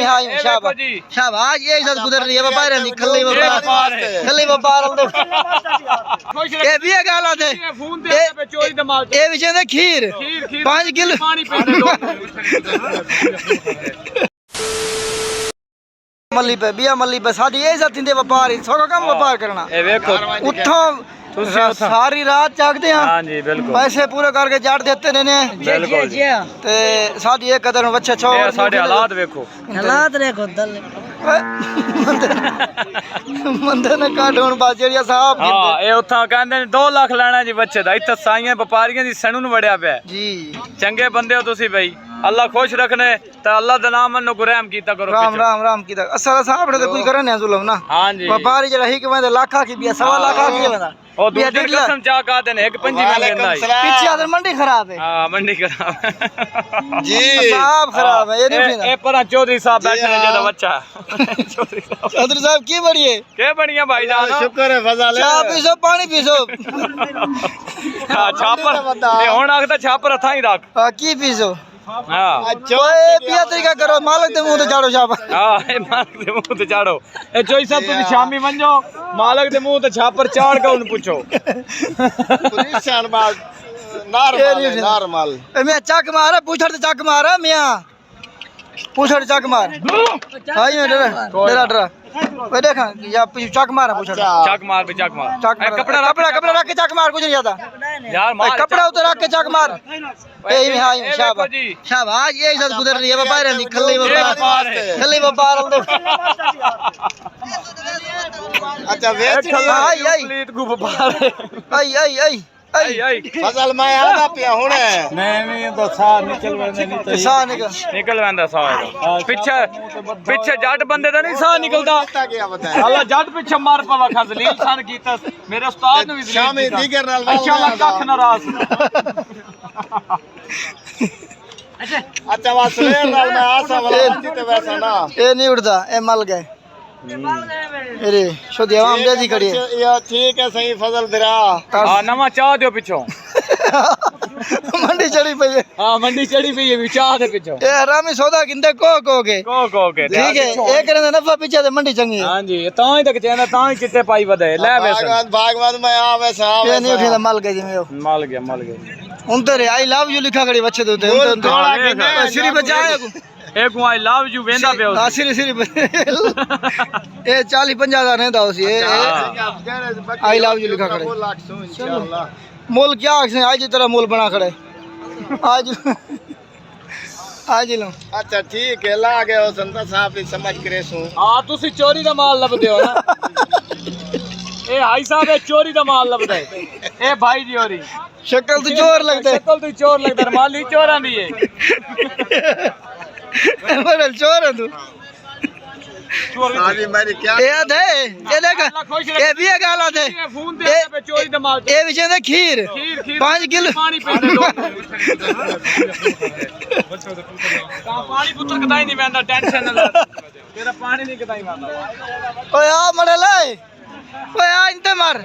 शाबाश शाबाश ये सब गुजर रही है व्यापार है खल्ली व्यापार ये भी है गाला थे ये विषय ने खीर 5 किलो मल्ली पे बिया मल्ली पे साडी ये साथी दे व्यापार सौ कम व्यापार करना ए देखो उठो सारी रात जागते हैं। हाँ जी बिल्कुल पैसे पूरे करके जाट देते रहने बिल्कुल ते साडी एक कदर बच्चे छो साडे हालात देखो दल मंदे ने काढोण बाजेरिया साहब हां ए उथा कहंदे ने 2 लाख लेना जी बच्चे दा इत्थे साईयां व्यापारियां दी सणू नु वड़या पिया जी चंगे बंदे हो तुसी भाई अल्लाह खुश रखने ता अल्लाह दा नाम मनो गुरहम कीता करो राम राम राम कीता असल साहब ने तो कुछ करने जुल्म ना हां जी व्यापारी जड़ा ही के लाखा की बिया 1.5 लाख की बंदा ओ दूसरी कसम चा का देने एक पंजी में लेंदा पीछे आदर मंडी खराब है हां मंडी खराब जी साहब खराब है ये नहीं ए परा चौधरी साहब बैठे ने जेदा बच्चा चौधरी साहब की बढ़िए के बढ़िया भाईजान शुक्र है फजल चाय पीसो पानी पीसो हां छापर ए हुन आखदा छापर हथा ही रख हां की पीसो हां ओए पिया तरीका करो मालिक दे मुंह ते झाड़ो छापर हां ए मालिक दे मुंह ते झाड़ो ए चोई साहब तुम शामी वंजो मालिक दे मुंह ते छापर चाड़ के उन पूछो पुलिस शान बात नॉर्मल ए मैं चक मारा पूछड़ ते चक मारा मियां पूछड़ चक मार हां ये डरा ओए देखा या चक मारा पूछड़ चक मार भी चक मार कपड़ा रख के चक मार कुछ नहीं आता यार मार कपड़ा उतर रख के चक मार ए हां शाबाश शाबाश ये सब गुजर रही है व्यापार है खल्ली व्यापार अच्छा वेच कंप्लीट गु व्यापार आई फजल मैं आदा पिया हुने नहीं तो सा निकल वेंदा नहीं तो सा निकल वेंदा सा पीछे जट बंदे दा नहीं सा निकलदा अल्लाह जट पीछे मार पवा खजलील सन कीता मेरे उस्ताद ने भी शामी दीगर नाल इंशाल्लाह कख नाराज अच्छा वासले नाल मैं आसा वाला ते वैसा ना ए नहीं उड़दा ए मल गए अरे शो देवा हम जल्दी करिए यार ठीक है सही फजल दरा हां नवा चाह दियो पिछो मंडी चढ़ी पई है हां मंडी चढ़ी पई है चाह दे पिछो ए हरामी सौदा किंदे को के ठीक है एक करे नफा पीछे ते मंडी चंगी हां जी तां ही तक चेंदा तां ही चिट्टे पाई वदे ले वैसे भागवत में आवे साहब ये नहीं उठीदा मल गए जिमे मल गया उनते आई लव यू लिखा खड़ी बच्चे दे श्री बजाए एक आई लव यू वेंदा पे हां सिरी ए 40-50 हज़ार नेदा उसी आई लव यू लिखा खड़े इंशाल्लाह मोल क्या है आज तरह मोल बना खड़े आज लो अच्छा ठीक है ला गए हो संता साहब समझ करे सु हां तुसी चोरी दा माल लबदे हो ना ए भाई साहब ए चोरी दा माल लबदा है ए भाई जी होरी शक्ल तो चोर लगदा माली चोरां दी है मरल चोर है तू अभी मेरी क्या याद है ये देख ये भी है गाला थे पे चोरी दमाल ये विषय ने खीर 5 किलो पानी पे दो पानी पुत्र कदाई नहीं वेंदा टेंशन ना तेरा पानी नहीं कदाई वेंदा ओए आ मड़े ले ओए आ इंते मार